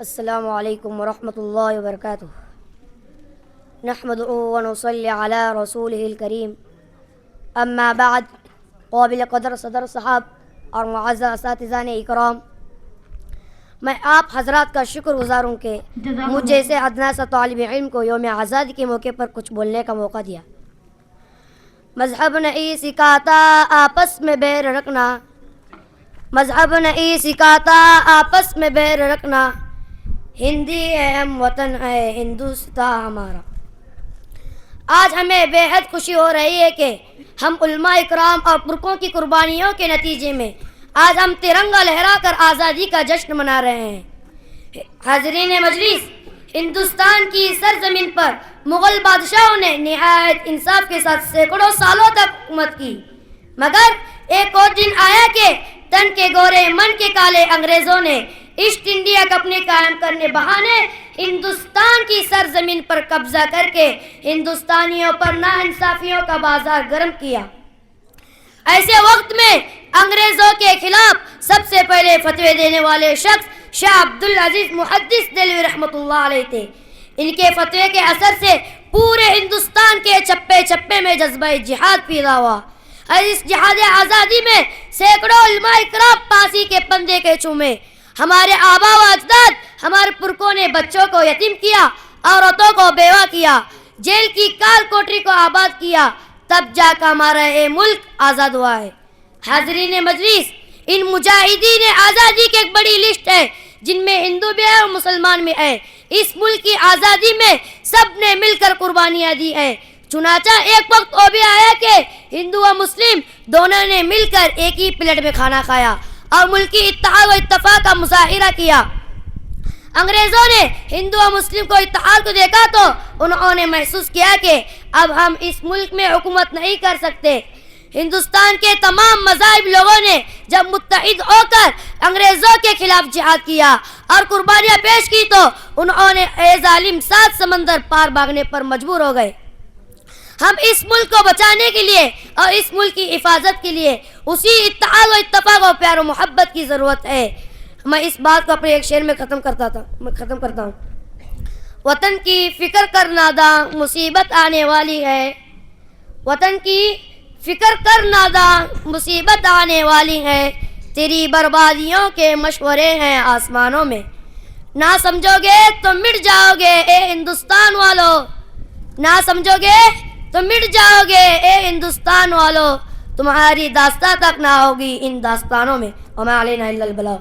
السلام علیکم ورحمۃ اللہ وبرکاتہ۔ نحمدہ ونصلی علی رسولہ الکریم، اما بعد۔ قابل قدر صدر صاحب اور معزز اساتذہ اکرام، میں آپ حضرات کا شکر گزار ہوں کہ مجھ جیسے ادنا سا طالب علم کو یوم آزادی کے موقع پر کچھ بولنے کا موقع دیا۔ مذہب نہیں سکھاتا آپس میں بیر رکھنا، مذہب نہیں سکھاتا آپس میں بیر رکھنا، ہندی ہے ہم وطن ہے ہندوستان ہمارا۔ آج ہمیں بے حد خوشی ہو رہی ہے کہ ہم علماء اکرام اور پرکوں کی قربانیوں کے نتیجے میں آج ہم ترنگا لہرا کر آزادی کا جشن منا رہے ہیں۔ حاضرین مجلس، ہندوستان کی سرزمین پر مغل بادشاہوں نے نہایت انصاف کے ساتھ سینکڑوں سالوں تک حکومت کی، مگر ایک اور دن آیا کہ تن کے گورے من کے کالے انگریزوں نے ایسٹ انڈیا کمپنی قائم کرنے بہانے ہندوستان کی سرزمین پر قبضہ کر کے ہندوستانیوں پر ناانصافیوں کا بازار گرم کیا۔ ایسے وقت میں انگریزوں کے خلاف سب سے پہلے فتوے دینے والے شخص شاہ عبدالعزیز محدث دہلوی رحمۃ اللہ علیہ تھے۔ ان کے فتوے کے اثر سے پورے ہندوستان کے چپے چپے میں جذبہ جہاد پیدا ہوا، اور اس جہاد آزادی میں سینکڑوں علماء اکرام پھانسی کے پندے کے چومے۔ ہمارے آبا و اجداد، ہمارے پرکوں نے بچوں کو یتیم کیا، عورتوں کو بیوہ کیا، جیل کی کال کوٹری کو آباد کیا، تب جا کر ہمارا یہ ملک آزاد ہوا ہے۔ حاضرین مجلس، ان مجاہدین آزادی کی ایک بڑی لسٹ ہے جن میں ہندو بھی ہے اور مسلمان بھی ہے۔ اس ملک کی آزادی میں سب نے مل کر قربانیاں دی ہیں۔ چنانچہ ایک وقت وہ بھی آیا کہ ہندو و مسلم دونوں نے مل کر ایک ہی پلیٹ میں کھانا کھایا اور ملکی اتحاد و اتفاق کا مظاہرہ کیا۔ انگریزوں نے ہندو و مسلم کو اتحاد کو دیکھا تو انہوں نے محسوس کیا کہ اب ہم اس ملک میں حکومت نہیں کر سکتے۔ ہندوستان کے تمام مذاہب لوگوں نے جب متحد ہو کر انگریزوں کے خلاف جہاد کیا اور قربانیاں پیش کی تو انہوں نے اے ظالم 7 سمندر پار بھاگنے پر مجبور ہو گئے۔ ہم اس ملک کو بچانے کے لیے اور اس ملک کی حفاظت کے لیے اسی اتحاد و اتفاق و پیار و محبت کی ضرورت ہے۔ میں اس بات کو اپنے ایک شعر میں ختم کرتا ہوں۔ وطن کی فکر کر ناداں مصیبت آنے والی ہے، وطن کی فکر کر ناداں مصیبت آنے والی ہے، تیری بربادیوں کے مشورے ہیں آسمانوں میں، نہ سمجھو گے تو مٹ جاؤ گے اے ہندوستان والو، نہ سمجھو گے تو مٹ جاؤ گے اے ہندوستان والو، تمہاری داستان تک نہ ہوگی ان داستانوں میں۔ وما علینا الا البلاغ۔